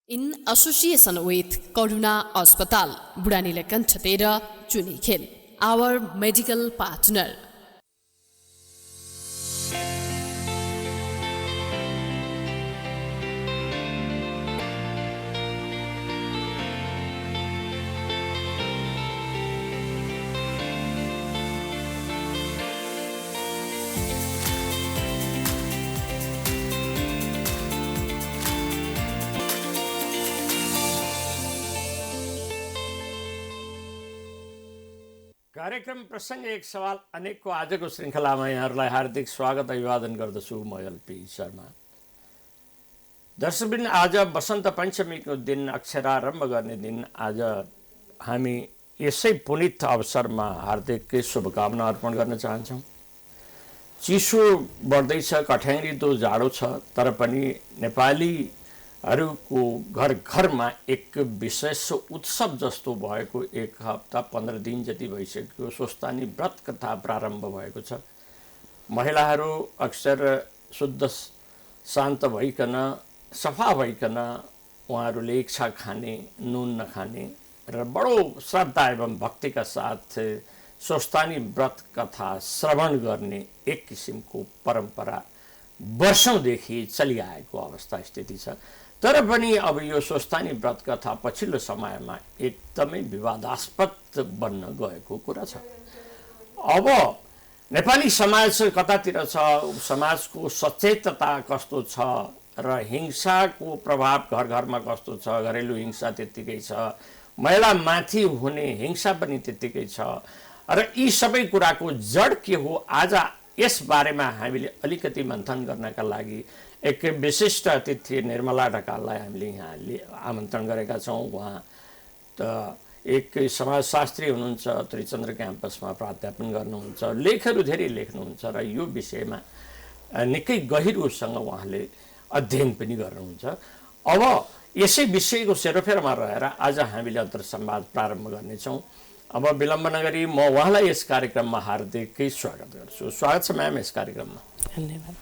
In association with Karuna Hospital, Budanilakant Chatera, Chunikhel, our medical partner. कार्यक्रम प्रसंग एक सवाल अनेकको आजको श्रृङ्खलामा यहाँहरूलाई हार्दिक स्वागत अभिवादन गर्दछु म एलपी शर्मा। दर्शकवृन्द, आज वसन्त पञ्चमीको दिन अक्षरारम्भ गर्ने दिन। आज हामी यसै पुनित अवसरमा हार्दिक शुभकामना अर्पण गर्न चाहन्छौँ। चिसो बढ्दैछ, कठ्याङ ऋतु जाडो छ, तर पनि नेपालीहरूको घर घरमा एक विशेष उत्सव जस्तो भएको एक हप्ता 15 दिन जति भइसक्यो स्वस्थानी व्रत कथा प्रारम्भ भएको छ। महिलाहरू अक्सर शुद्ध शान्त भइकन सफा भइकन उहाँहरूले इच्छा खाने, नुन नखाने र बडो श्रद्धा एवं भक्तिका साथ स्वस्थानी व्रत कथा श्रवण गर्ने एक किसिमको परम्परा वर्षौंदेखि चलिआएको अवस्था स्थिति छ। तर पनि अब यो स्वस्थानी व्रत कथा पछिल्लो समयमा एकदमै विवादास्पद बन्न गएको कुरा छ। अब नेपाली समाज कतातिर छ, समाजको सचेतता कस्तो छ र हिंसाको प्रभाव घर घरमा कस्तो छ, घरेलु हिंसा त्यत्तिकै छ, महिलामाथि हुने हिंसा पनि त्यत्तिकै छ र यी सबै कुराको जड के हो, आज यस बारेमा हामीले अलिकति मन्थन गर्नका लागि एक विशिष्ट अतिथि निर्मला ढकाललाई हामीले यहाँ आमन्त्रण गरेका छौँ। उहाँ त एक समाजशास्त्री हुनुहुन्छ, त्रिचन्द्र क्याम्पसमा प्राध्यापन गर्नुहुन्छ, लेखहरू धेरै लेख्नुहुन्छ र यो विषयमा निकै गहिरोसँग उहाँले अध्ययन पनि गर्नुहुन्छ। अब यसै विषयको सेरोफेरोमा रहेर आज हामीले अन्तर्संवाद प्रारम्भ गर्नेछौँ। अब विलम्ब नगरी म उहाँलाई यस कार्यक्रममा हार्दिकै स्वागत गर्छु। स्वागत छ म्याम यस कार्यक्रममा। धन्यवाद।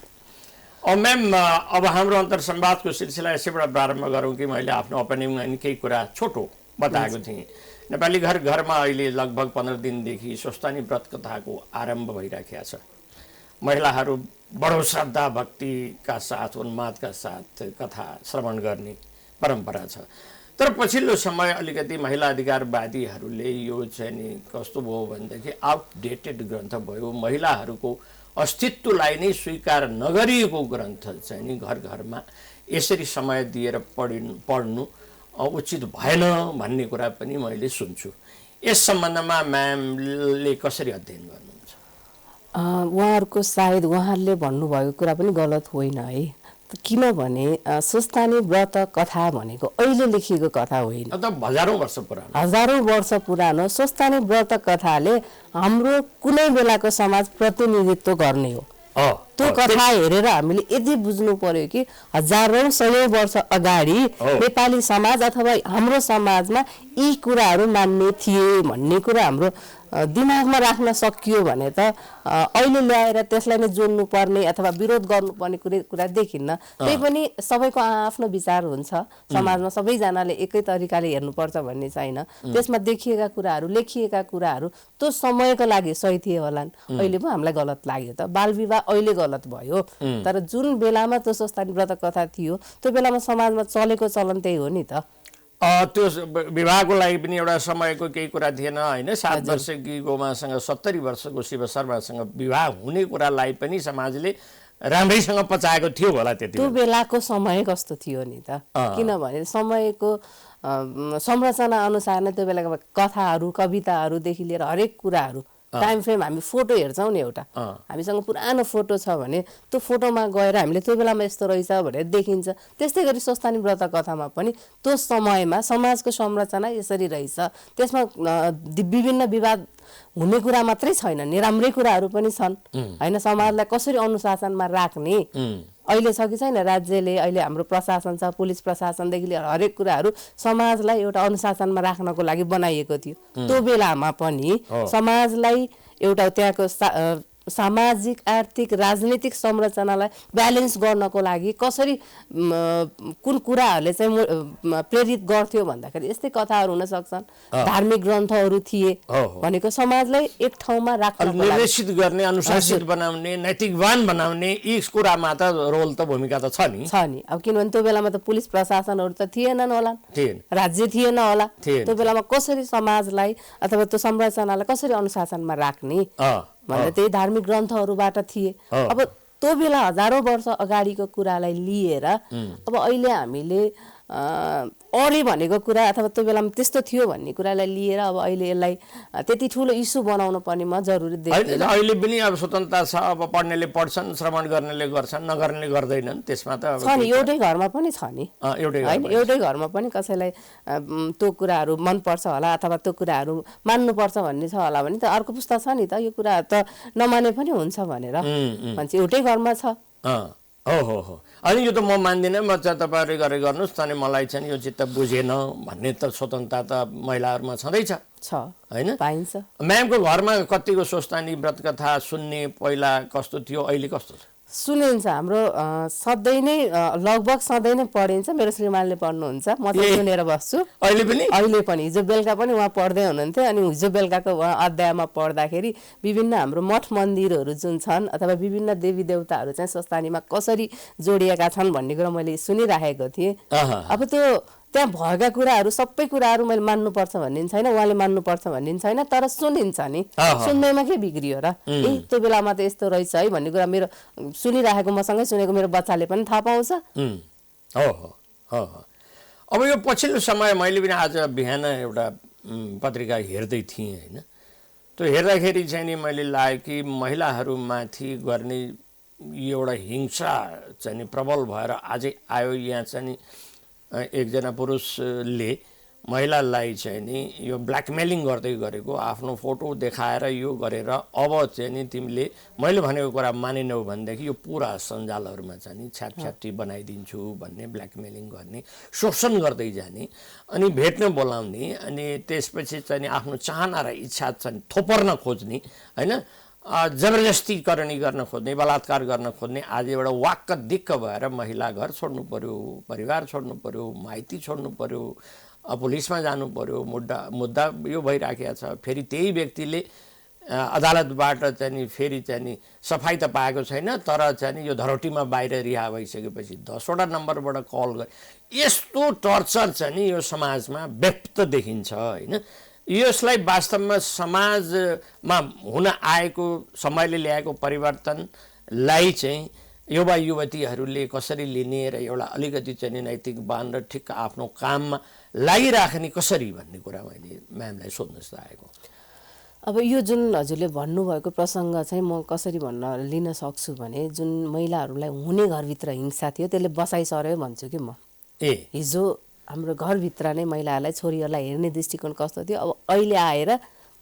म्याम, अब हाम्रो अन्तर्संवादको सिलसिला यसैबाट प्रारम्भ गरौँ कि मैले आफ्नो ओपनिङमा निकै कुरा छोटो बताएको थिएँ। नेपाली घर घरमा अहिले लगभग 15 दिनदेखि स्वस्थानी व्रत कथाको आरम्भ भइराखेको छ। महिलाहरू बडो श्रद्धा भक्तिका साथ, उन्मादका साथ कथा श्रवण गर्ने परम्परा छ। तर पछिल्लो समय अलिकति महिला अधिकारवादीहरूले यो चाहिँ नि कस्तो भयो भनेदेखि आउटडेटेड ग्रन्थ भयो, महिलाहरूको अस्तित्वलाई नै स्वीकार नगरिएको ग्रन्थ चाहिँ नि घर घरमा यसरी समय दिएर पढ्नु उचित भएन भन्ने कुरा पनि मैले सुन्छु। यस सम्बन्धमा म्यामले कसरी अध्ययन गर्नुहुन्छ? उहाँहरूको सायद उहाँहरूले भन्नुभएको कुरा पनि गलत होइन है, किनभने स्वस्थानी व्रत कथा भनेको अहिले लेखिएको कथा होइन, हजारौं वर्ष पुरानो स्वस्थानी व्रत कथाले हाम्रो कुनै बेलाको समाज प्रतिनिधित्व गर्ने हो। त्यो कथा हेरेर हामीले यदि बुझ्नु पर्यो कि हजारौं सयौं वर्ष अगाडि नेपाली समाज अथवा हाम्रो समाजमा यी कुराहरू मान्ने थिए भन्ने कुरा हाम्रो दिमागमा राख्न सकियो भने त अहिले ल्याएर त्यसलाई नै जोड्नु पर्ने अथवा विरोध गर्नुपर्ने कुरा देखिन्न। त्यही पनि सबैको आफ्नो विचार हुन्छ, समाजमा सबैजनाले एकै तरिकाले हेर्नुपर्छ भन्ने छैन। त्यसमा देखिएका कुराहरू, लेखिएका कुराहरू त्यो समयको लागि सही थिए होलान्, अहिले पो हामीलाई गलत लाग्यो। त बालविवाह अहिले गलत भयो, तर जुन बेलामा त्यो स्वस्थानी व्रत कथा थियो त्यो बेलामा समाजमा चलेको चलन त्यही हो नि त। त्यो विवाहको लागि पनि एउटा समयको केही कुरा थिएन होइन। 7 वर्षकी गोमासँग 70 वर्षको शिव शर्मासँग विवाह हुने कुरालाई पनि समाजले राम्रैसँग पचाएको थियो होला। त्यो बेलाको समय कस्तो थियो नि त, किनभने समयको संरचना अनुसार नै त्यो बेलाको कथाहरू, कविताहरूदेखि लिएर हरेक कुराहरू टाइम फ्रेम हामी फोटो हेर्छौँ नि, एउटा हामीसँग पुरानो फोटो छ भने त्यो फोटोमा गएर हामीले त्यो बेलामा यस्तो रहेछ भनेर देखिन्छ। त्यस्तै गरी स्वस्थानी व्रत कथामा पनि त्यो समयमा समाजको संरचना यसरी रहेछ, त्यसमा विभिन्न विवाद हुने कुरा मात्रै छैन, राम्रै कुराहरू पनि छन् होइन। समाजलाई कसरी अनुशासनमा राख्ने अहिले छ कि छैन, राज्यले अहिले हाम्रो प्रशासन छ, पुलिस प्रशासनदेखि लिएर हरेक कुराहरू समाजलाई एउटा अनुशासनमा राख्नको लागि बनाइएको थियो। त्यो बेलामा पनि समाजलाई एउटा त्यहाँको सामाजिक आर्थिक राजनीतिक संरचनालाई ब्यालेन्स गर्नको लागि कसरी कुन कुराहरूले चाहिँ प्रेरित गर्थ्यो भन्दाखेरि यस्तै कथाहरू हुन सक्छन्, धार्मिक ग्रन्थहरू थिए भनेको समाजलाई एक ठाउँमा राख्न, निर्देशित गर्ने, अनुशासित बनाउने, नैतिकवान बनाउने यी कुरामा त रोल त भूमिका त छ नि। अब किनभने त्यो बेलामा त पुलिस प्रशासनहरू त थिएनन् होला, राज्य थिएन होला, त्यो बेलामा कसरी समाजलाई अथवा त्यो संरचनालाई कसरी अनुशासनमा राख्ने भनेर त्यही धार्मिक ग्रन्थहरूबाट थिए। अब त्यो बेला हजारौँ वर्ष अगाडिको कुरालाई लिएर अब अहिले हामीले अरे भनेको कुरा अथवा त्यो बेलामा त्यस्तो थियो भन्ने कुरालाई लिएर अब अहिले यसलाई त्यति ठुलो इस्यु बनाउनु पर्ने म जरुरी देख्छु। अहिले पनि अब स्वतन्त्रता छ, अब पढ्नेले पढ्छन्, श्रवण गर्नेले गर्छन्, नगर्नेले गर्दैनन्, त्यसमा त छ नि, एउटै घरमा पनि छ नि, होइन एउटै घरमा पनि कसैलाई त्यो कुराहरू मनपर्छ होला अथवा त्यो कुराहरू मान्नुपर्छ भन्ने छ होला भने त अर्को पुस्ता छ नि त यो कुराहरू त नमाने पनि हुन्छ भनेर मान्छे एउटै घरमा छ। हो अनि यो त म मान्दिनँ, म चाहिँ तपाईँहरूले गरे गर्नुहोस्, अनि मलाई चाहिँ यो चित्त बुझेन भन्ने त स्वतन्त्रता त महिलाहरूमा छँदैछ होइन, पाइन्छ। म्यामको घरमा कतिको स्वस्थानी व्रत कथा सुन्ने पहिला कस्तो थियो, अहिले कस्तो छ? सुनिन्छ, हाम्रो सधैँ नै लगभग सधैँ नै पढिन्छ, मेरो श्रीमानले पढ्नुहुन्छ, म त सुनेर बस्छु अहिले पनि। हिजो बेलुका पनि उहाँ पढ्दै हुनुहुन्थ्यो, अनि हिजो बेलुकाको उहाँ अध्यायमा पढ्दाखेरि विभिन्न हाम्रो मठ मन्दिरहरू जुन छन् अथवा विभिन्न देवी देवताहरू चाहिँ स्वस्थानीमा कसरी जोडिएका छन् भन्ने कुरा मैले सुनिराखेको थिएँ। अब त्यो त्यहाँ भएका कुराहरू सबै कुराहरू मैले मान्नुपर्छ भन्ने छैन, उहाँले मान्नुपर्छ भन्ने छैन, तर सुनिन्छ नि, सुन्दैमा के बिग्रियो र, त्यो बेलामा त यस्तो रहेछ है भन्ने कुरा मेरो सुनिराखेको मसँगै सुनेको मेरो बच्चाले पनि थाहा पाउँछ। अब यो पछिल्लो समय मैले पनि आज बिहान एउटा पत्रिका हेर्दै थिएँ होइन, त्यो हेर्दाखेरि चाहिँ नि मैले लाग्यो कि महिलाहरूमाथि गर्ने एउटा हिंसा चाहिँ नि प्रबल भएर अझै आयो। यहाँ चाहिँ नि एकजना पुरुषले महिलालाई चाहिँ नि यो ब्ल्याकमेलिङ गर्दै गरेको, आफ्नो फोटो देखाएर यो गरेर अब चाहिँ नि तिमीले मैले भनेको कुरा मानेनौ भनेदेखि यो पुरा सञ्जालहरूमा चाहिँ नि छ्यापछ्याप्टी बनाइदिन्छु भन्ने, ब्ल्याकमेलिङ गर्ने, शोषण गर्दै जाने, अनि भेट्न बोलाउने, अनि त्यसपछि चाहिँ नि आफ्नो चाहना र इच्छा चाहिँ थोपर्न खोज्ने होइन, जबरजस्तीकरणी गर्न खोज्ने, बलात्कार गर्न खोज्ने, आज एउटा वाक्क दिक्क भएर महिला घर छोड्नु पर्यो, परिवार छोड्नु पर्यो, माइती छोड्नु पर्यो, पुलिसमा जानु पर्यो, मुद्दा यो भइराखेको छ। फेरि त्यही व्यक्तिले अदालतबाट चाहिँ नि फेरि चाहिँ नि सफाई त पाएको छैन, तर चाहिँ नि यो धरोटीमा बाहिर रिहा भइसकेपछि 10वटा नम्बरबाट कल गरे, यस्तो टर्चर चाहिँ नि यो समाजमा व्यक्त देखिन्छ होइन। यसलाई वास्तवमा समाजमा हुन आएको समयले ल्याएको परिवर्तनलाई चाहिँ युवा युवतीहरूले कसरी लिने र एउटा अलिकति चाहिँ नैतिकवान र ठिक्क आफ्नो काममा लागिराख्ने कसरी भन्ने कुरा मैले म्यामलाई सोध्न चाहेको। अब यो जुन हजुरले भन्नुभएको प्रसङ्ग चाहिँ म कसरी भन्न लिन सक्छु भने, जुन महिलाहरूलाई हुने घरभित्र हिंसा थियो त्यसले बसाइ सर्यो भन्छु कि म। हिजो हाम्रो घरभित्र नै महिलाहरूलाई, छोरीहरूलाई हेर्ने दृष्टिकोण कस्तो थियो, अब अहिले आएर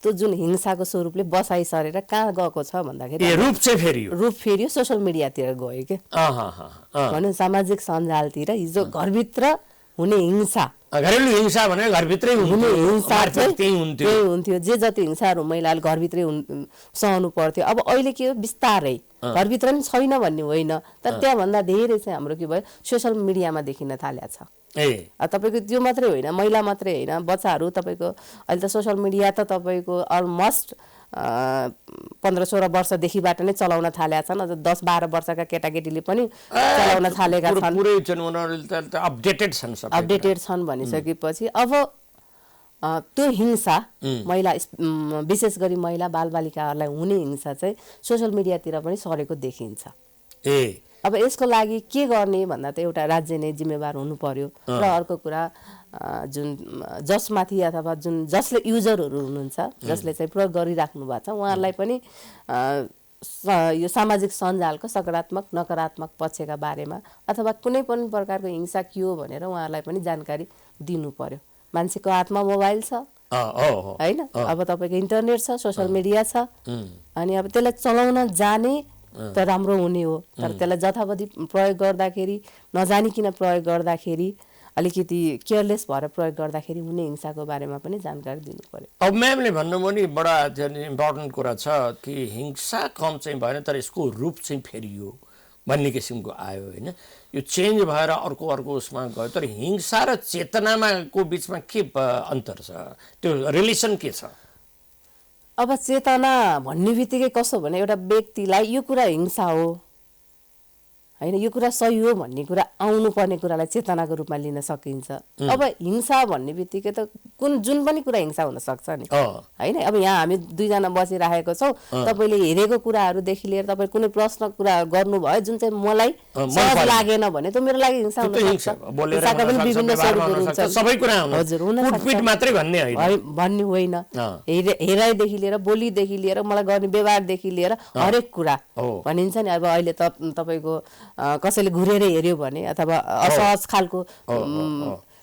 त्यो जुन हिंसाको स्वरूपले बसाइ सरेर कहाँ गएको छ भन्दाखेरि रूप फेरियो सोसियल मिडियातिर गयो के भनौँ, सामाजिक सञ्जालतिर। हिजो घरभित्र हुने हिंसा, घरेलु हिंसा भने घरभित्रै हुने हिंसा त्यही हुन्थ्यो, जे जति हिंसाहरू महिलाले घरभित्रै सहनु पर्थ्यो। अब अहिले के हो, बिस्तारै घरभित्र पनि छैन भन्ने होइन, तर त्यहाँभन्दा धेरै चाहिँ हाम्रो के भयो, सोसियल मिडियामा देखिन थालेको छ। तपाईँको त्यो मात्रै होइन, महिला मात्रै होइन, बच्चाहरू तपाईँको अहिले त सोसियल मिडिया त तपाईँको अलमोस्ट 15-16 वर्षदेखिबाट नै चलाउन थालेका छन्, अझ 10-12 वर्षका केटाकेटीले पनि चलाउन थालेका छन्, अपडेटेड छन् भनिसकेपछि अब त्यो हिंसा महिला, विशेष गरी महिला बालबालिकाहरूलाई हुने हिंसा चाहिँ सोसियल मिडियातिर पनि सरेको देखिन्छ। अब यसको लागि के गर्ने भन्दा त एउटा राज्य नै जिम्मेवार हुनु पर्यो, र अर्को कुरा जुन जसमाथि अथवा जुन जसले युजरहरू हुनुहुन्छ, जसले चाहिँ प्रयोग गरिराख्नु भएको छ, उहाँहरूलाई पनि यो सामाजिक सञ्जालको सकारात्मक नकारात्मक पक्षका बारेमा अथवा कुनै पनि प्रकारको हिंसा के हो भनेर उहाँहरूलाई पनि जानकारी दिनु पर्यो। मान्छेको हातमा मोबाइल छ होइन, अब तपाईँको इन्टरनेट छ, सोसियल मिडिया छ, अनि अब त्यसलाई चलाउन जाने त राम्रो हुने हो, तर त्यसलाई जथावधि प्रयोग गर्दाखेरि, नजानिकन प्रयोग गर्दाखेरि अलिकति केयरलेस भएर प्रयोग गर्दाखेरि हुने हिंसाको बारेमा पनि जानकारी दिनु पर्यो। अब म्यामले भन्नुभयो नि बडा इम्पोर्टेन्ट कुरा छ कि हिंसा कम चाहिँ भएन तर यसको रूप चाहिँ फेरियो भन्ने किसिमको आयो होइन। यो चेन्ज भएर अर्को उसमा गयो तर हिंसा र चेतनामा को बिचमा के अन्तर छ, त्यो रिलेसन के छ? अब चेतना भन्ने बित्तिकै कसो भने एउटा व्यक्तिलाई यो कुरा हिंसा हो होइन, यो कुरा सही हो भन्ने कुरा आउनुपर्ने कुरालाई चेतनाको रूपमा लिन सकिन्छ। अब हिंसा भन्ने बित्तिकै त जुन पनि कुरा हिंसा हुन सक्छ नि होइन। अब यहाँ हामी दुईजना बसिरहेको छौँ, तपाईँले हेरेको कुराहरूदेखि लिएर तपाईँ कुनै प्रश्न कुरा गर्नुभयो जुन चाहिँ मलाई सहज लागेन भने त मेरो लागि हिंसा हुन सक्छ। हिंसाका पनि विभिन्न स्वरूपहरू हुन्छन्। हजुर, हुन भन्ने होइन, हेराइदेखि लिएर बोलीदेखि लिएर मलाई गर्ने व्यवहारदेखि लिएर हरेक कुरा भनिन्छ नि। अब अहिले त तपाईँको कसैले घुरेर हेर्यो भने अथवा असहज खालको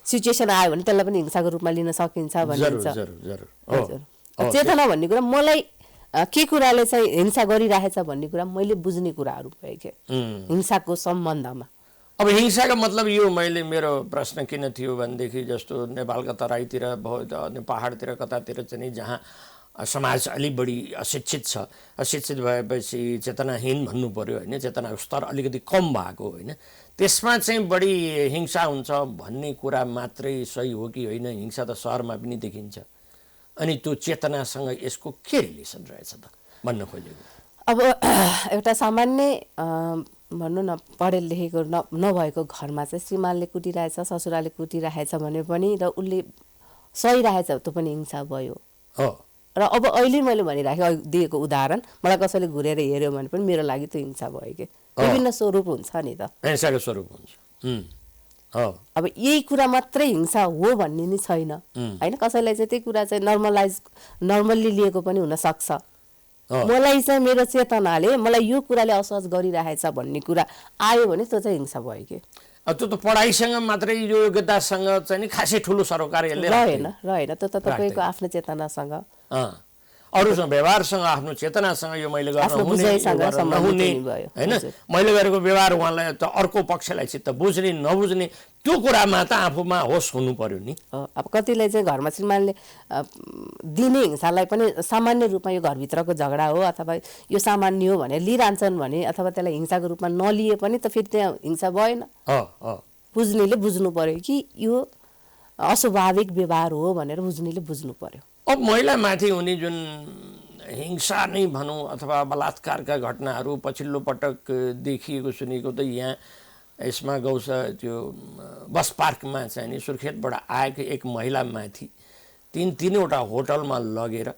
सिचुएसन आयो भने त्यसलाई पनि हिंसाको रूपमा लिन सकिन्छ भनिन्छ। चेतना भन्ने कुरा मलाई के कुराले चाहिँ हिंसा गरिरहेछ भन्ने कुरा मैले बुझ्ने कुराहरू भयो के हिंसाको सम्बन्धमा। अब हिंसाको मतलब यो मैले मेरो प्रश्न किन थियो भनेदेखि जस्तो नेपालका तराईतिर पहाडतिर कतातिर चाहिँ जहाँ समाज अलि बढी अशिक्षित छ, अशिक्षित भएपछि चेतनाहीन भन्नु पर्यो होइन, चेतनाको स्तर अलिकति कम भएको होइन, त्यसमा चाहिँ बढी हिंसा हुन्छ भन्ने कुरा मात्रै सही हो कि होइन? हिंसा त सहरमा पनि देखिन्छ। अनि त्यो चेतनासँग यसको के रिलेसन रहेछ त भन्न खोजेको? अब एउटा सामान्य भनौँ न पढे लेखेको नभएको घरमा चाहिँ श्रीमानले कुटिरहेछ, ससुराले कुटिरहेछ भने पनि र उसले सही रहेछ त्यो पनि हिंसा भयो। र अब अहिले मैले दिएको उदाहरण मलाई कसैले घुरेर हेऱ्यो भने पनि मेरो लागि त्यो हिंसा भयो कि विभिन्न स्वरूप हुन्छ नि त, हिंसाको स्वरूप हुन्छ। अब यही कुरा मात्रै हिंसा हो भन्ने नि छैन होइन। कसैलाई चाहिँ त्यही कुरा चाहिँ नर्मल्ली लिएको पनि हुनसक्छ। मलाई चाहिँ मेरो चेतनाले मलाई यो कुराले असहज गरिरहेछ भन्ने कुरा आयो भने त्यो चाहिँ हिंसा भयो कि। त्यो त पढाइसँग मात्रै योग्यतासँग चाहिँ नि खासै ठुलो सरोकार रहेन, त्यो त तपाईँको आफ्नो चेतनासँग अरूसँग व्यवहारसँग आफ्नो चेतनासँग यो मैले गर्न नहुने होइन, मैले गरेको व्यवहार उहाँलाई त अर्को पक्षलाई चित्त बुझ्ने नबुझ्ने त्यो कुरामा त आफूमा होस हुनु पर्यो नि। अब कतिले चाहिँ घरमा श्रीमानले दिने हिंसालाई पनि सामान्य रूपमा यो घरभित्रको झगडा हो अथवा यो सामान्य हो भनेर लिइरहन्छन् भने अथवा त्यसलाई हिंसाको रूपमा नलिए पनि त फेरि त्यहाँ हिंसा भएन। बुझ्नेले बुझ्नु पर्यो कि यो अस्वाभाविक व्यवहार हो भनेर बुझ्नेले बुझ्नु पर्यो। अब महिलामाथि हुने जुन हिंसा नै भनौँ अथवा बलात्कारका घटनाहरू पछिल्लो पटक देखिएको सुनेको त यहाँ यसमा गौसा त्यो बस पार्कमा चाहिँ नि सुर्खेतबाट आएको एक महिलामाथि तीनवटा होटलमा लगेर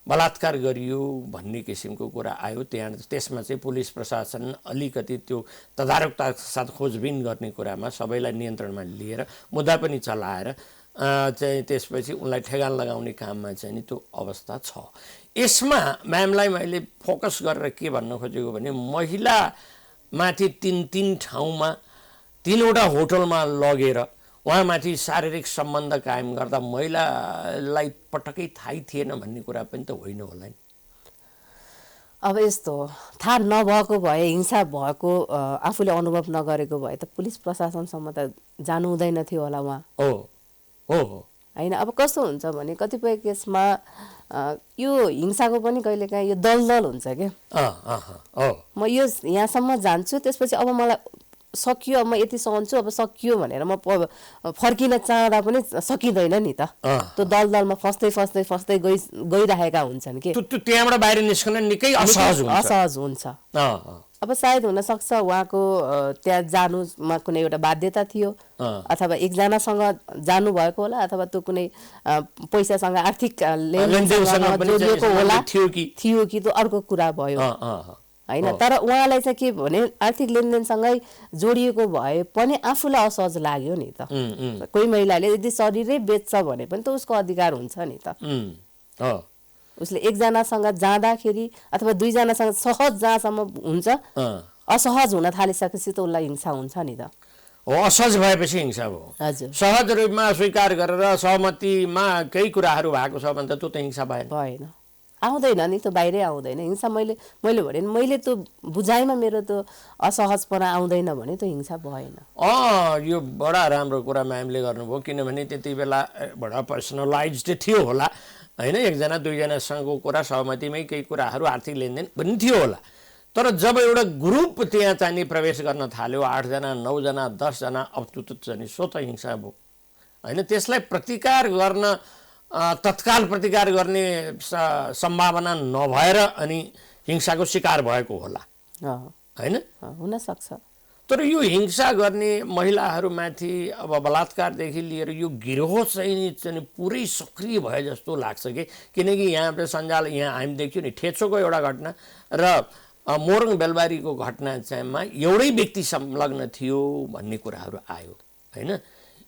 बलात्कार गरियो भन्ने किसिमको कुरा आयो। त्यसमा चाहिँ पुलिस प्रशासन अलिकति त्यो तदारुकता साथ खोजबिन गर्ने कुरामा सबैलाई नियन्त्रणमा लिएर मुद्दा पनि चलाएर चाहिँ त्यसपछि उनलाई ठेगान लगाउने काममा चाहिँ नि त्यो अवस्था छ। यसमा म्यामलाई मैले फोकस गरेर के भन्न खोजेको भने महिलामाथि तीन ठाउँमा तीनवटा होटलमा लगेर उहाँमाथि शारीरिक सम्बन्ध कायम गर्दा महिलालाई पटक्कै थाहै थिएन भन्ने कुरा पनि त होइन होला नि। अब यस्तो थाहा नभएको भए हिंसा भएको आफूले अनुभव नगरेको भए त पुलिस प्रशासनसम्म त जानु हुँदैन थियो होला उहाँ होइन। अब कस्तो हुन्छ भने कतिपय केसमा यो हिंसाको पनि कहिलेकाहीँ यो दलदल हुन्छ क्या। म यो यहाँसम्म जान्छु त्यसपछि अब मलाई सकियो, अब म यति सहन्छु, अब सकियो भनेर म फर्किन चाहँदा पनि सकिँदैन नि त। त्यो दलदलमा फस्दै गइरहेका हुन्छन् कि त्यहाँबाट बाहिर निस्कन निकै असहज हुन्छ। अब सायद हुनसक्छ उहाँको त्यहाँ जानुमा कुनै एउटा बाध्यता थियो अथवा एकजनासँग जानुभएको होला अथवा त्यो कुनै पैसासँग आर्थिक लेनदेनसँग जोडिएको होला थियो कि त्यो अर्को कुरा भयो होइन। तर उहाँलाई चाहिँ के भने आर्थिक लेनदेनसँगै जोडिएको भए पनि आफूलाई असहज लाग्यो नि त। कोही महिलाले यदि शरीरै बेच्छ भने पनि त उसको अधिकार हुन्छ नि त। उसले एकजनासँग जाँदाखेरि अथवा दुईजनासँग सहज जहाँसम्म हुन्छ असहज हुन थालिसकेपछि त उसलाई हिंसा हुन्छ नि त। असहज भएपछि हिंसा भयो। हजुर, सहज रूपमा स्वीकार गरेर सहमतिमा केही कुराहरू भएको छ भने त त्यो त हिंसा भएन। आउँदैन नि, त्यो बाहिरै आउँदैन हिंसा। मैले भने मैले त्यो बुझाइमा मेरो त्यो असहजपना आउँदैन भने त्यो हिंसा भएन। यो बडा राम्रो कुरा म्यामले गर्नुभयो, किनभने त्यति बेला बडा पर्सनलाइज्ड थियो होला होइन, एकजना दुईजनासँगको कुरा सहमतिमै केही कुराहरू आर्थिक लेनदेन पनि थियो होला। तर जब एउटा ग्रुप त्यहाँ चाहिँ प्रवेश गर्न थाल्यो, 8 जना 9 जना 10 जना अप्तुत चाहिँ स्वतः हिंसा भयो होइन। त्यसलाई प्रतिकार गर्न तत्काल प्रतिकार गर्ने सम्भावना नभएर अनि हिंसाको शिकार भएको होला होइन, हुन सक्छ। तर यो हिंसा गर्ने महिलाहरूमाथि अब बलात्कारदेखि लिएर यो गिरोह चाहिँ पुरै सक्रिय भए जस्तो लाग्छ कि, किनकि यहाँ सञ्जाल यहाँ हामी देख्यौँ नि ठेचोको एउटा घटना र मोरङ बेलबारीको घटना चाहिँमा एउटै व्यक्ति संलग्न थियो भन्ने कुराहरू आयो होइन।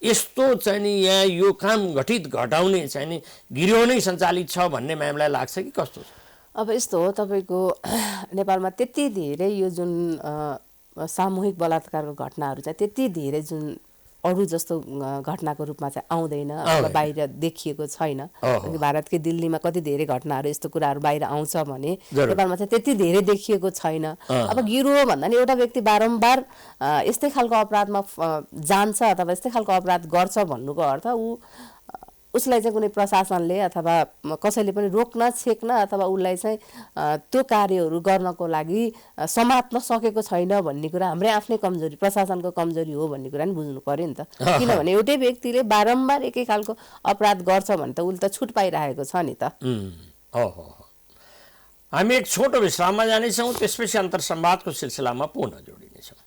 यस्तो चाहिँ नि यहाँ यो काम घटाउने चाहिँ नि गिरोह नै सञ्चालित छ भन्ने म्यामलाई लाग्छ कि कस्तो छ? अब यस्तो हो, तपाईँको नेपालमा त्यति धेरै यो जुन सामूहिक बलात्कारको घटनाहरू चाहिँ त्यति धेरै जुन अरू जस्तो घटनाको रूपमा चाहिँ आउँदैन, अब बाहिर देखिएको छैन। भारतकै दिल्लीमा कति धेरै घटनाहरू यस्तो कुराहरू बाहिर आउँछ भने नेपालमा चाहिँ त्यति धेरै देखिएको छैन। अब गिरोह भन्दा नि एउटा व्यक्ति बारम्बार यस्तै खालको अपराधमा जान्छ अथवा यस्तै खालको अपराध गर्छ भन्नुको अर्थ उसलाई चाहिँ कुनै प्रशासनले अथवा कसैले पनि रोक्न छेक्न अथवा उसलाई चाहिँ त्यो कार्यहरू गर्नको लागि समात्न सकेको छैन भन्ने कुरा हाम्रै आफ्नै कमजोरी, प्रशासनको कमजोरी हो भन्ने कुरा नि बुझ्नु पर्यो नि त। किनभने एउटै व्यक्तिले बारम्बार एकै खालको अपराध गर्छ भने त उसले त छुट पाइरहेको छ नि त। हामी एक छोटो विश्राममा जानेछौँ, त्यसपछि अन्तर संवादको सिलसिलामा पुनः जोडिनेछौँ।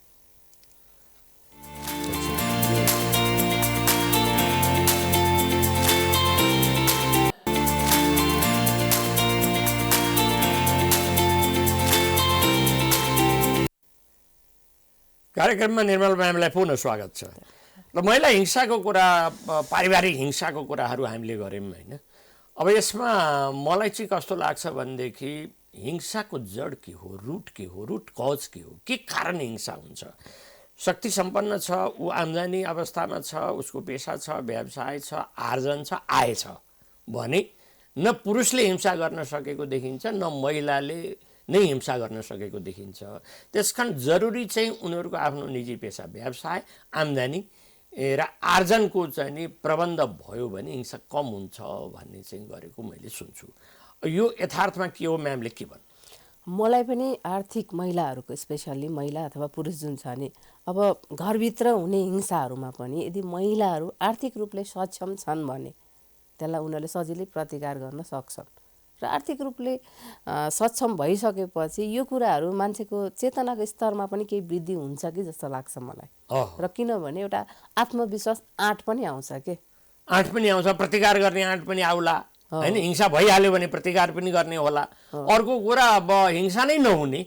कार्यक्रममा निर्मल म्यामलाई पुनः स्वागत छ। र महिला हिंसाको कुरा, पारिवारिक हिंसाको कुराहरू हामीले गऱ्यौँ होइन। अब यसमा मलाई चाहिँ कस्तो लाग्छ भनेदेखि हिंसाको जड के हो, रुट के हो, रुट कज के कारण हिंसा हुन्छ? शक्ति सम्पन्न छ, ऊ आम्दानी अवस्थामा छ, उसको पेसा छ, व्यवसाय छ, आर्जन छ, आय छ भने न पुरुषले हिंसा गर्न सकेको देखिन्छ न महिलाले नै हिंसा गर्न सकेको देखिन्छ। त्यसकारण जरुरी चाहिँ उनीहरूको आफ्नो निजी पेसा, व्यवसाय, आम्दानी र आर्जनको चाहिँ नि प्रबन्ध भयो भने हिंसा कम हुन्छ भन्ने चाहिँ गरेको मैले सुन्छु। यो यथार्थमा के हो म्यामले के भन्नु? मलाई पनि आर्थिक महिलाहरूको, स्पेसल्ली महिला अथवा पुरुष जुन छ नि, अब घरभित्र हुने हिंसाहरूमा पनि यदि महिलाहरू आर्थिक रूपले सक्षम छन् भने त्यसलाई उनीहरूले सजिलै प्रतिकार गर्न सक्छन्। र आर्थिक रूपले सक्षम भइसकेपछि यो कुराहरू मान्छेको चेतनाको स्तरमा पनि केही वृद्धि हुन्छ कि जस्तो लाग्छ मलाई। र किनभने एउटा आत्मविश्वास आँट पनि आउँछ के, आँट पनि आउँछ, प्रतिकार गर्ने आँट पनि आउला होइन। हिंसा भइहाल्यो भने प्रतिकार पनि गर्ने होला। अर्को कुरा अब हिंसा नै नहुने,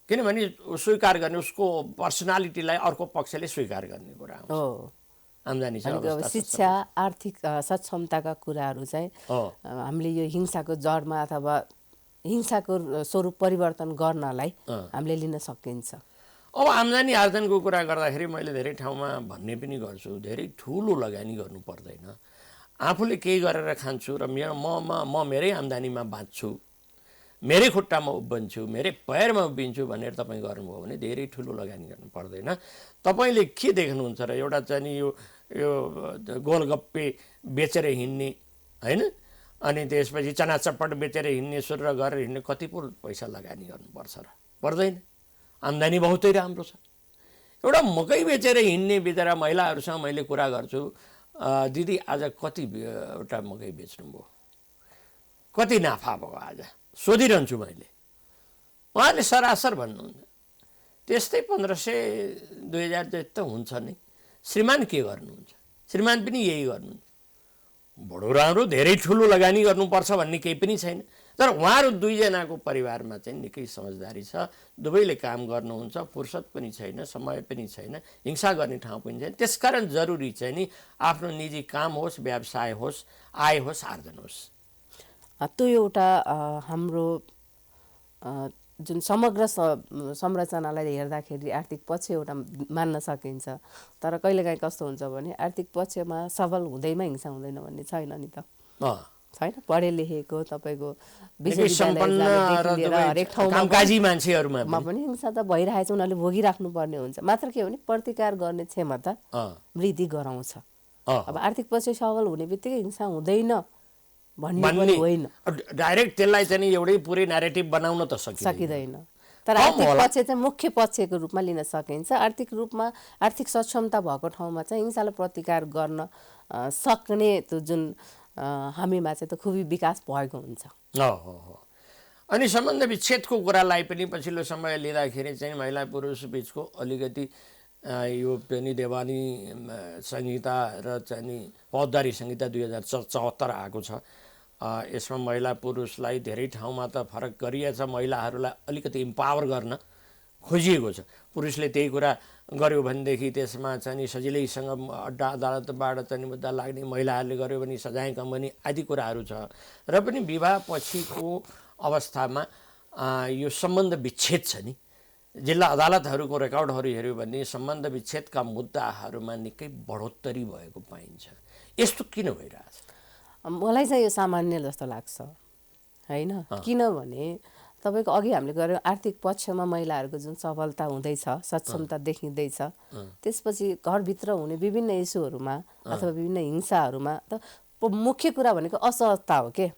किनभने स्वीकार गर्ने, उसको पर्सनालिटीलाई अर्को पक्षले स्वीकार गर्ने कुरा आउँछ। आम्दानी छ, शिक्षा, आर्थिक सक्षमताका कुराहरू चाहिँ हामीले यो हिंसाको जडमा अथवा हिंसाको स्वरूप परिवर्तन गर्नलाई हामीले लिन सकिन्छ। अब आम्दानी आर्जनको कुरा गर्दाखेरि मैले धेरै ठाउँमा भन्ने पनि गर्छु, धेरै ठुलो लगानी गर्नु पर्दैन। आफूले केही गरेर खान्छु र म मेरै आम्दानीमा बाँच्छु, मेरै खुट्टामा उभिन्छु, मेरै पैरमा उभिन्छु भनेर तपाईँ गर्नुभयो भने धेरै ठुलो लगानी गर्नु पर्दैन। तपाईँले के देख्नुहुन्छ र एउटा चाहिँ नि यो गोलगप्पे बेचेर हिँड्ने होइन, अनि त्यसपछि चना चप्पट बेचेर हिँड्ने, सुर गरेर हिँड्ने कति पो पैसा लगानी गर्नुपर्छ र? पर्दैन। आम्दानी बहुतै राम्रो छ। एउटा मकै बेचेर हिँड्ने बिचरा महिलाहरूसँग मैले कुरा गर्छु, दिदी आज कति एउटा मकै बेच्नुभयो, कति नाफा भयो आज सोधिरहन्छु मैले। उहाँले सरासर भन्नुहुन्छ त्यस्तै 1500-2000 जति त हुन्छ नि। श्रीमान के गर्नुहुन्छ? श्रीमान पनि यही गर्नुहुन्छ। बडो राम्रो, धेरै ठुलो लगानी गर्नुपर्छ भन्ने केही पनि छैन। तर उहाँहरू दुईजनाको परिवारमा चाहिँ निकै समझदारी छ, दुवैले काम गर्नुहुन्छ, फुर्सद पनि छैन, समय पनि छैन, हिंसा गर्ने ठाउँ पनि छैन। त्यसकारण जरुरी चाहिँ नि आफ्नो निजी काम होस्, व्यवसाय होस्, आय होस्, आर्जन होस्। त्यो एउटा हाम्रो जुन समग्र संरचनालाई हेर्दाखेरि आर्थिक पक्ष एउटा मान्न सकिन्छ। तर कहिलेकाहीँ कस्तो हुन्छ भने आर्थिक पक्षमा सबल हुँदैमा हिंसा हुँदैन भन्ने छैन नि त, छैन पढे लेखेको तपाईँको निकै सम्पन्न र हरेक ठाउँमा कामकाजी मान्छेहरूमा पनि हिंसा त भइरहेछ उनीहरूले भोगिराख्नु पर्ने हुन्छ मात्र के भने प्रतिकार गर्ने क्षमता वृद्धि गराउँछ अब आर्थिक पक्ष सबल हुने बित्तिकै हिंसा हुँदैन भन्ने पनि होइन डाइरेक्ट त्यसलाई चाहिँ एउटै पुरै न्यारेटिभ बनाउन त सकिँदैन तर आर्थिक पक्ष चाहिँ मुख्य पक्षको रूपमा लिन सकिन्छ आर्थिक रूपमा आर्थिक सक्षमता भएको ठाउँमा चाहिँ हिंसालाई प्रतिकार गर्न सक्ने त्यो जुन हामीमा चाहिँ त खुबै विकास भएको हुन्छ अनि सम्बन्ध विच्छेदको कुरालाई पनि पछिल्लो समय लिँदाखेरि चाहिँ महिला पुरुष बिचको अलिकति यो पनि देवानी संहिता र चाहिँ फौजदारी संहिता 2074 आएको छ यसमा महिला पुरुषलाई धेरै ठाउँमा त फरक गरिएछ महिलाहरूलाई अलिकति इम्पावर गर्न खोजिएको छ पुरुषले त्यही कुरा गर्यो भनेदेखि त्यसमा चाहिँ सजिलैसँग अड्डा अदालतबाट चाहिँ मुद्दा लाग्ने महिलाहरूले गर्यो भने सजाय कम्पनी आदि कुराहरू छ र पनि विवाह पछिको अवस्थामा यो सम्बन्ध विच्छेद छ नि जिल्ला अदालतहरूको रेकर्डहरू हेऱ्यो भने सम्बन्ध विच्छेदका मुद्दाहरूमा निकै बढोत्तरी भएको पाइन्छ यस्तो किन भइरहेछ मलाई चाहिँ यो सामान्य जस्तो लाग्छ होइन किनभने तपाईँको अघि हामीले गऱ्यौँ आर्थिक पक्षमा महिलाहरूको जुन सफलता हुँदैछ सक्षमता देखिँदैछ त्यसपछि घरभित्र हुने विभिन्न इस्युहरूमा अथवा विभिन्न हिंसाहरूमा त मुख्य कुरा भनेको असहजता हो के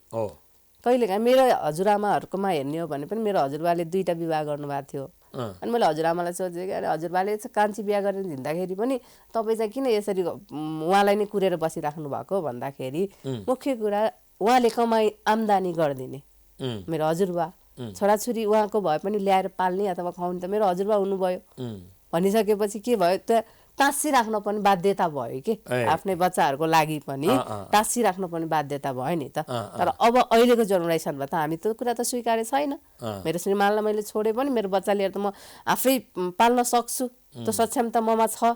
कहिलेकाहीँ मेरो हजुरआमाहरूकोमा हेर्ने हो भने पनि मेरो हजुरबाले 2टा विवाह गर्नुभएको थियो अनि मैले हजुरआमालाई सोचेँ कि अरे हजुरबाले चाहिँ कान्छी बिहा गरेर हिँड्दाखेरि पनि तपाईँ चाहिँ किन यसरी उहाँलाई नै कुरेर बसिराख्नु भएको भन्दाखेरि मुख्य कुरा उहाँले कमाई आम्दानी गरिदिने मेरो हजुरबा छोराछोरी उहाँको भए पनि ल्याएर पाल्ने अथवा खुवाउने त मेरो हजुरबा हुनुभयो भनिसकेपछि के भयो त टाँसिराख्न पनि बाध्यता भयो कि आफ्नै बच्चाहरूको लागि पनि टाँसिराख्न पनि बाध्यता भयो नि त तर अब अहिलेको जेनेरेसनमा त हामी त्यो कुरा त स्वीकारे छैन मेरो श्रीमानलाई मैले छोडे पनि मेरो बच्चा लिएर त म आफै पाल्न सक्छु त्यो सक्षमता ममा छ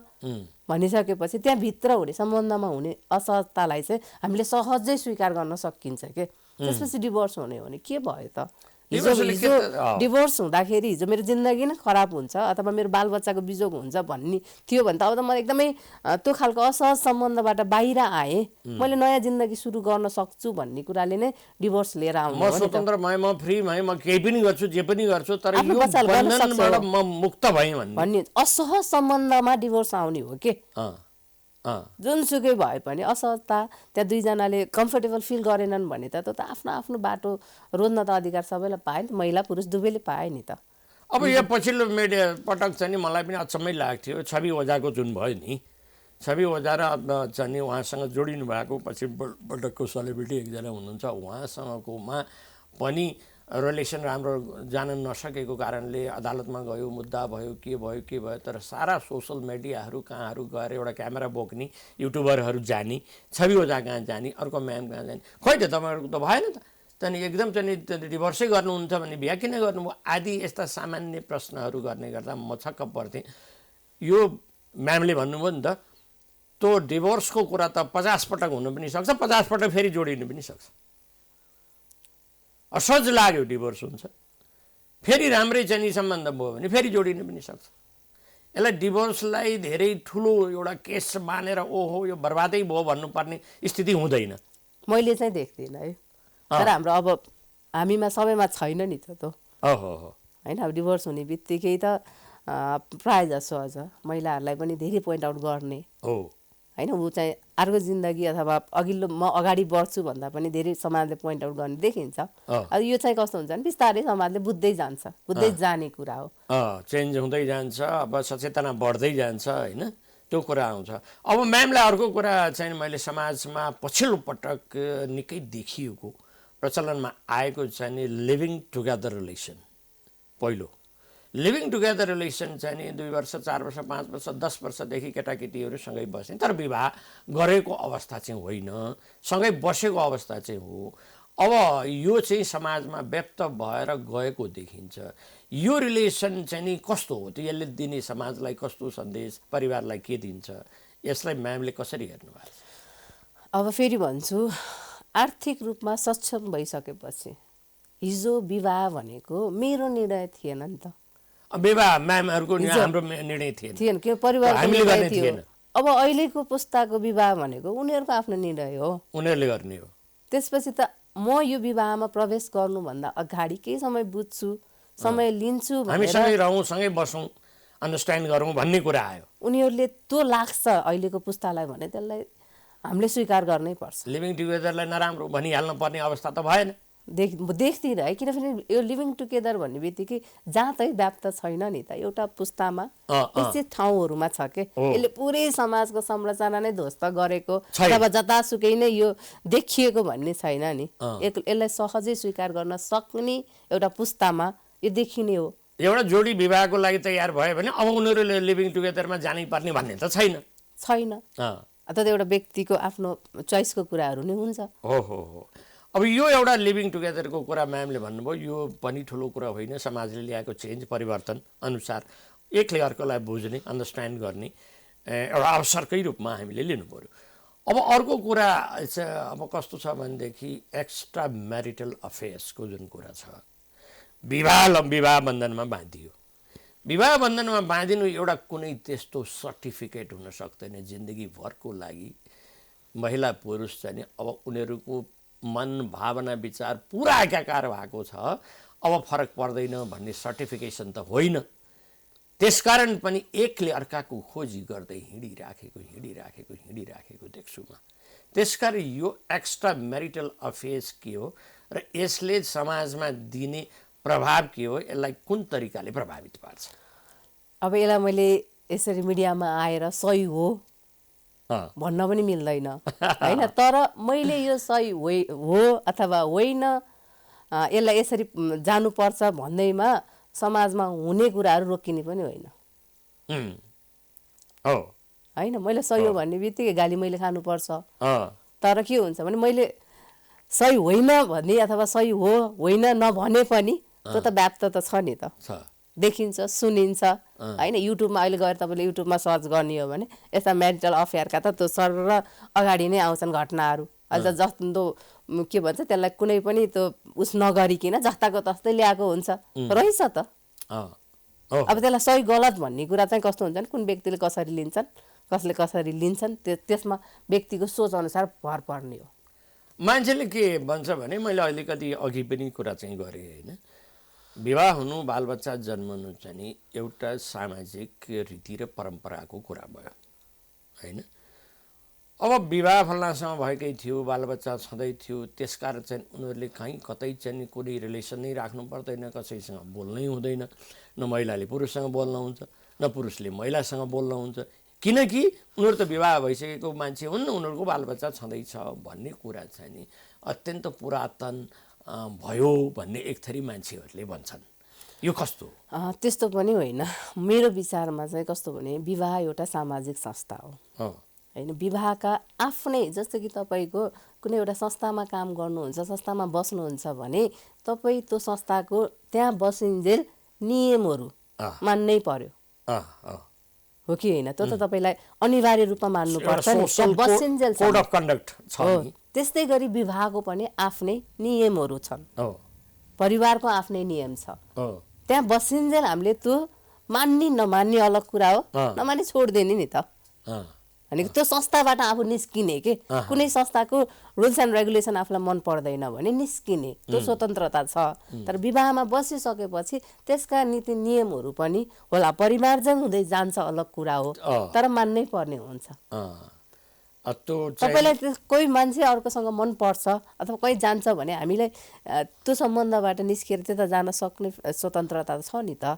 भनिसकेपछि त्यहाँभित्र हुने सम्बन्धमा हुने असहजतालाई चाहिँ हामीले सहजै स्वीकार गर्न सकिन्छ के त्यसपछि डिभोर्स हुने हो भने के भयो त हिजो डिभोर्स हुँदाखेरि हिजो मेरो जिन्दगी नै खराब हुन्छ अथवा मेरो बालबच्चाको बिजोग हुन्छ भन्ने थियो भने त अब त म एकदमै त्यो खालको असहज सम्बन्धबाट बाहिर आएँ मैले नयाँ जिन्दगी सुरु गर्न सक्छु भन्ने कुराले नै डिभोर्स लिएर आउनु म स्वतन्त्र भएँ म फ्री भएँ म केही पनि गर्छु जे पनि गर्छु तर यो बन्धनबाट म मुक्त भएँ भन्ने असहज सम्बन्धमा डिभोर्स आउने हो के जुनसुकै भए पनि असहजता त्यहाँ दुईजनाले कम्फर्टेबल फिल गरेनन् भने त त्यो त आफ्नो आफ्नो बाटो रोज्न त अधिकार सबैलाई पाए नि महिला पुरुष दुवैले पाए नि त अब यो पछिल्लो पटक चाहिँ मलाई पनि अचम्मै लाग्थ्यो छवि ओझाको जुन भयो नि छवि ओझा र चाहिँ उहाँसँग जोडिनु भएको पछि पटकको सेलिब्रिटी एकजना हुनुहुन्छ उहाँसँगकोमा पनि रिलेसन राम्रो जान नसकेको कारणले अदालतमा गयो मुद्दा भयो के भयो तर सारा सोसल मिडियाहरू कहाँहरू गएर एउटा क्यामेरा बोक्ने युट्युबरहरू जाने छवि ओझा कहाँ जाने अर्को म्याम कहाँ जाने खोइ त तपाईँहरूको त भएन त त्यहाँदेखि एकदम चाहिँ डिभोर्सै गर्नुहुन्छ भने बिहा किन गर्नुभयो आदि यस्ता सामान्य प्रश्नहरू गर्ने गर्दा म छक्क पर्थेँ यो म्यामले भन्नुभयो नि त त्यो डिभोर्सको कुरा त 50 पटक हुन पनि सक्छ 50 पटक फेरि जोडिनु पनि सक्छ असहज लाग्यो डिभोर्स हुन्छ फेरि राम्रै चाहिँ सम्बन्ध भयो भने फेरि जोडिनु पनि सक्छ यसलाई डिभोर्सलाई धेरै ठुलो एउटा केस मानेर ओहो यो बर्बादै भयो भन्नुपर्ने स्थिति हुँदैन मैले चाहिँ देख्दिनँ है तर हाम्रो अब हामीमा सबैमा छैन नि त त्यो होइन अब डिभोर्स हुने बित्तिकै त प्रायः जसो अझ महिलाहरूलाई पनि धेरै पोइन्ट आउट गर्ने होइन ऊ चाहिँ अर्को जिन्दगी अथवा अघिल्लो म अगाडि बढ्छु भन्दा पनि धेरै समाजले पोइन्ट आउट गर्ने देखिन्छ अब यो चाहिँ कस्तो हुन्छ भने बिस्तारै समाजले बुझ्दै जान्छ बुझ्दै जाने कुरा हो चेन्ज हुँदै जान्छ अब सचेतना बढ्दै जान्छ होइन त्यो कुरा आउँछ अब म्यामलाई अर्को कुरा चाहिँ मैले समाजमा पछिल्लो पटक निकै देखिएको प्रचलनमा आएको चाहिँ लिभिङ टुगेदर रिलेसन पहिलो लिभिङ टुगेदर रिलेसन चाहिँ नि 2 वर्ष 4 वर्ष 5 वर्ष 10 वर्षदेखि केटाकेटीहरू सँगै बस्ने तर विवाह गरेको अवस्था चाहिँ होइन सँगै बसेको अवस्था चाहिँ हो अब यो चाहिँ समाजमा व्यक्त भएर गएको देखिन्छ यो रिलेसन चाहिँ नि कस्तो हो त यसले दिने समाजलाई कस्तो सन्देश परिवारलाई के दिन्छ यसलाई म्यामले कसरी हेर्नुभएको अब फेरि भन्छु आर्थिक रूपमा सक्षम भइसकेपछि हिजो विवाह भनेको मेरो निर्णय थिएन नि त विवाह म्यामहरूको हाम्रो निर्णय थिएन के परिवारको निर्णय थियो अब अहिलेको पुस्ताको विवाह भनेको उनीहरूको आफ्नो निर्णय हो उनीहरूले गर्ने हो त्यसपछि त म यो विवाहमा प्रवेश गर्नुभन्दा अगाडि केही समय बुझ्छु, समय लिन्छु हामी सँगै रहौँ, सँगै बसौँ, अन्डरस्ट्यान्ड गरौँ भन्ने कुरा आयो। उनीहरूले त्यो लाग्छ अहिलेको पुस्तालाई भने त्यसलाई हामीले स्वीकार गर्नै पर्छ। लिभिङ टुगेदरलाई नराम्रो भनिहाल्न पर्ने अवस्था त भएन। देख्दिनँ है, किनभने यो लिभिङ टुगेदर भन्ने बित्तिकै जातै व्याप्त छैन नि त, एउटा पुस्तामा निश्चित ठाउँहरूमा छ के यसले पुरै समाजको संरचना नै ध्वस्त गरेको अथवा जतासुकै नै यो देखिएको भन्ने छैन नि। यसलाई सहजै स्वीकार गर्न सक्ने एउटा पुस्तामा यो देखिने हो। एउटा जोडी विवाहको लागि तयार भयो भने अब उनीहरूले लिभिङ टुगेदरमा जानै पर्ने भन्ने त छैन। अथवा एउटा व्यक्तिको आफ्नो चोइसको कुराहरू नै हुन्छ। हो। अब यो एउटा लिभिङ टुगेदरको कुरा म्यामले भन्नुभयो, यो पनि ठुलो कुरा होइन। समाजले ल्याएको चेन्ज परिवर्तन अनुसार एकले अर्कोलाई बुझ्ने, अन्डरस्ट्यान्ड गर्ने एउटा अवसरकै रूपमा हामीले लिनु पर्यो। अब अर्को कुरा अब कस्तो छ भनेदेखि एक्स्ट्रा म्यारिटल अफेयर्सको जुन कुरा छ, विवाह बन्धनमा बाँधियो। विवाह बन्धनमा बाँधिनु एउटा कुनै त्यस्तो सर्टिफिकेट हुन सक्दैन जिन्दगीभरको लागि। महिला पुरुष चाहिँ अब उनीहरूको मन भावना विचार पुरा एकाकार भएको छ, अब फरक पर्दैन भन्ने सर्टिफिकेसन त होइन। त्यसकारण पनि एकले अर्काको खोजी गर्दै हिँडिराखेको देख्छु म। त्यसकारण यो एक्स्ट्रा म्यारिटल अफेयर्स के हो र यसले समाजमा दिने प्रभाव के हो, यसलाई कुन तरिकाले प्रभावित पार्छ? अब यसलाई मैले यसरी मिडियामा आएर सही हो भन्न पनि मिल्दैन होइन, तर मैले यो सही हो अथवा होइन यसलाई यसरी जानुपर्छ भन्दैमा समाजमा हुने कुराहरू रोकिने पनि होइन होइन। मैले सही हो भन्ने बित्तिकै गाली मैले खानुपर्छ, तर के हुन्छ भने मैले सही होइन भन्ने अथवा सही हो होइन नभने पनि त्यो त व्याप्त त छ नि त, देखिन्छ सुनिन्छ होइन। युट्युबमा अहिले गएर तपाईँले युट्युबमा सर्च गर्ने हो भने यस्ता म्यारिटल अफेयरका त त्यो सर र अगाडि नै आउँछन् घटनाहरू। अहिले त जस्तो के भन्छ त्यसलाई कुनै पनि त्यो उस नगरिकन जस्ताको तस्तै ल्याएको हुन्छ रहेछ त। अब त्यसलाई सही गलत भन्ने कुरा चाहिँ कस्तो हुन्छ भने कुन व्यक्तिले कसरी लिन्छन्, कसले कसरी लिन्छन् त्यसमा व्यक्तिको सोच अनुसार भर पर्ने हो। मान्छेले के भन्छ भने मैले अलिकति अघि पनि कुरा चाहिँ गरेँ होइन, विवाह हुनु बालबच्चा जन्मनु चाहिँ एउटा सामाजिक रीति र परम्पराको कुरा भयो होइन। अब विवाह फल्नासँग भएकै थियो, बालबच्चा छँदै थियो, त्यसकारण चाहिँ उनीहरूले कहीँ कतै चाहिँ कुनै रिलेसन नै राख्नु पर्दैन, कसैसँग बोल्नै हुँदैन, न महिलाले पुरुषसँग बोल्न हुन्छ न पुरुषले महिलासँग बोल्न हुन्छ, किनकि उनीहरू त विवाह भइसकेको मान्छे हुन्, उनीहरूको बालबच्चा छँदैछ भन्ने कुरा चाहिँ नि अत्यन्त पुरातन भयो भन्ने एक थरी मान्छेहरूले भन्छन्। यो कस्तो? त्यस्तो पनि होइन। मेरो विचारमा चाहिँ कस्तो भने विवाह एउटा सामाजिक संस्था हो होइन। विवाहका आफ्नै जस्तो कि तपाईँको कुनै एउटा संस्थामा काम गर्नुहुन्छ, संस्थामा बस्नुहुन्छ भने तपाईँ त्यो संस्थाको त्यहाँ बसिन्जेल नियमहरू मान्नै पर्यो हो कि होइन? त्यो त तपाईँलाई अनिवार्य रूपमा मान्नुपर्छ नि, बसिन्जेल कोड अफ कन्डक्ट छ। त्यस्तै गरी विवाहको पनि आफ्नै नियमहरू छन्, परिवारको आफ्नै नियम छ। त्यहाँ बसिन्जेल हामीले त्यो मान्ने नमान्ने अलग कुरा हो, नमान्ने छोडिदिने नि त। भनेको त्यो संस्थाबाट आफू निस्किने के, कुनै संस्थाको रुल्स एन्ड रेगुलेसन आफूलाई मन पर्दैन भने निस्किने त्यो स्वतन्त्रता छ। तर विवाहमा बसिसकेपछि त्यसका नीति नियमहरू पनि होला, परिमार्जन हुँदै जान्छ अलग कुरा हो, तर मान्नै पर्ने हुन्छ। तपाईँलाई कोही मान्छे अर्कोसँग मन पर्छ अथवा कहीँ जान्छ भने हामीलाई त्यो सम्बन्धबाट निस्किएर त्यता जान सक्ने स्वतन्त्रता छ नि त,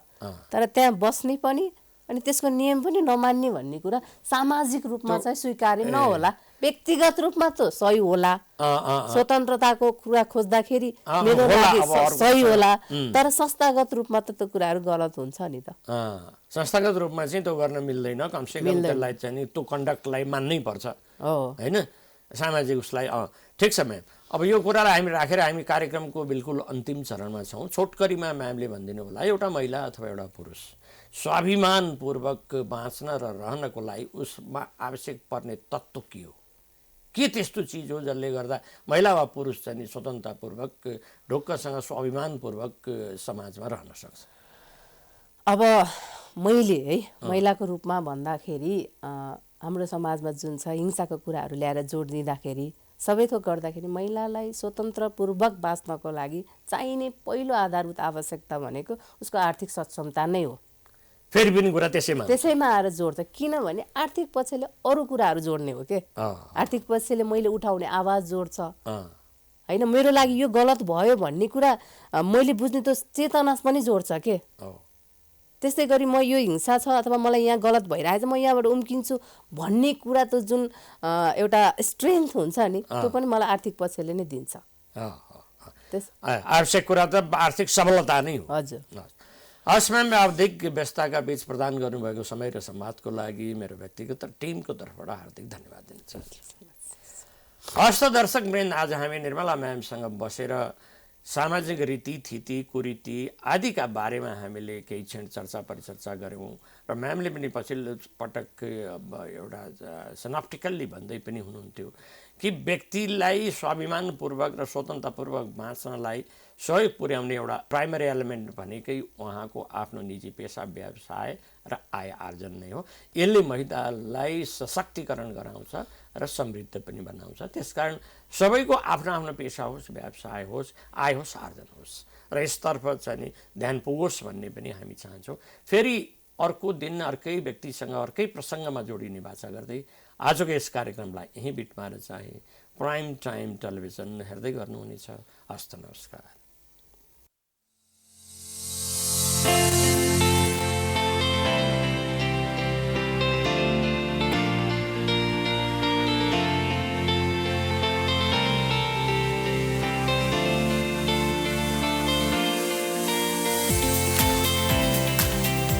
तर त्यहाँ बस्ने पनि अनि त्यसको नियम पनि नमान्ने भन्ने कुरा सामाजिक रूपमा चाहिँ स्वीकार्य नहोला, व्यक्तिगत रूपमा त सही होला। स्वतन्त्रताको कुरा खोज्दाखेरि मेरो लागि सही होला, तर संस्थागत रूपमा त त्यो कुराहरू गलत हुन्छ नि त। संस्थागत रूपमा चाहिँ त्यो गर्न मिल्दैन, कमसेकम त्यसलाई चाहिँ त्यो कन्डक्टलाई मान्नै पर्छ होइन, सामाजिक उसलाई। ठिक छ म्याम, अब यो कुरालाई हामी राखेर हामी कार्यक्रमको बिल्कुल अन्तिम चरणमा छौँ। छोटकरीमा म्यामले भनिदिनु होला, एउटा महिला अथवा एउटा पुरुष स्वाभिमानपूर्वक बाँच्न र रहनको लागि उसमा आवश्यक पर्ने तत्त्व के हो? के त्यस्तो चिज हो जसले गर्दा महिला वा पुरुष चाहिँ स्वतन्त्रतापूर्वक ढोक्कसँग स्वाभिमानपूर्वक समाजमा रहन सक्छ? अब मैले है महिलाको रूपमा भन्दाखेरि हाम्रो समाजमा जुन छ हिंसाको कुराहरू ल्याएर जोड दिँदाखेरि सबै थोक गर्दाखेरि महिलालाई स्वतन्त्रपूर्वक बाँच्नको लागि चाहिने पहिलो आधारभूत आवश्यकता भनेको उसको आर्थिक सक्षमता नै हो। फेरि पनि कुरा त्यसैमा आएर जोड्छ, किनभने आर्थिक पक्षले अरू कुराहरू जोड्ने हो के। आर्थिक पक्षले मैले उठाउने आवाज जोड्छ होइन, मेरो लागि यो गलत भयो भन्ने कुरा मैले बुझ्ने त्यो चेतना पनि जोड्छ के। त्यस्तै गरी म यो हिंसा छ अथवा मलाई यहाँ गलत भइरहेछ म यहाँबाट उम्किन्छु भन्ने कुरा त जुन एउटा स्ट्रेन्थ हुन्छ नि त्यो पनि मलाई आर्थिक पक्षले नै दिन्छ। आवश्यक कुरा त आर्थिक सबलता नै हो। हजुर। हस् म्याम, आवधिक व्यस्तताका बीच प्रदान गर्नुभएको समय र संवादको लागि मेरो व्यक्तिगत र टिमको तर्फबाट हार्दिक धन्यवाद दिन्छु। हस्त दर्शक वृन्द, आज हामी निर्मला म्यामसँग बसेर सामाजिक रीतिथिति कुरीति आदिका बारेमा हामीले केही क्षण चर्चा परिचर्चा गऱ्यौँ र म्यामले पनि पछिल्लो पटक एउटा सिनप्टिकल्ली भन्दै पनि हुनुहुन्थ्यो कि व्यक्तिलाई स्वाभिमानपूर्वक र स्वतन्त्रपूर्वक बाँच्नलाई सहयोग पुर्याउने एउटा प्राइमरी एलिमेन्ट भनेकै उहाँको आफ्नो निजी पेसा व्यवसाय र आय आर्जन नै हो। यसले महिलालाई सशक्तिकरण गराउँछ र समृद्ध पनि बनाउँछ। त्यसकारण सबैको आफ्नो आफ्नो पेसा होस्, व्यवसाय होस्, आय होस्, आर्जन होस् र यसतर्फ चाहिँ नि ध्यान पुगोस् भन्ने पनि हामी चाहन्छौँ। फेरि अर्को दिन अर्कै व्यक्तिसँग अर्कै प्रसङ्गमा जोडिने बाचा गर्दै आजको यस कार्यक्रमलाई यहीँ बिटमाएर चाहिँ प्राइम टाइम टेलिभिजन हेर्दै गर्नुहुनेछ। हस्त नमस्कार।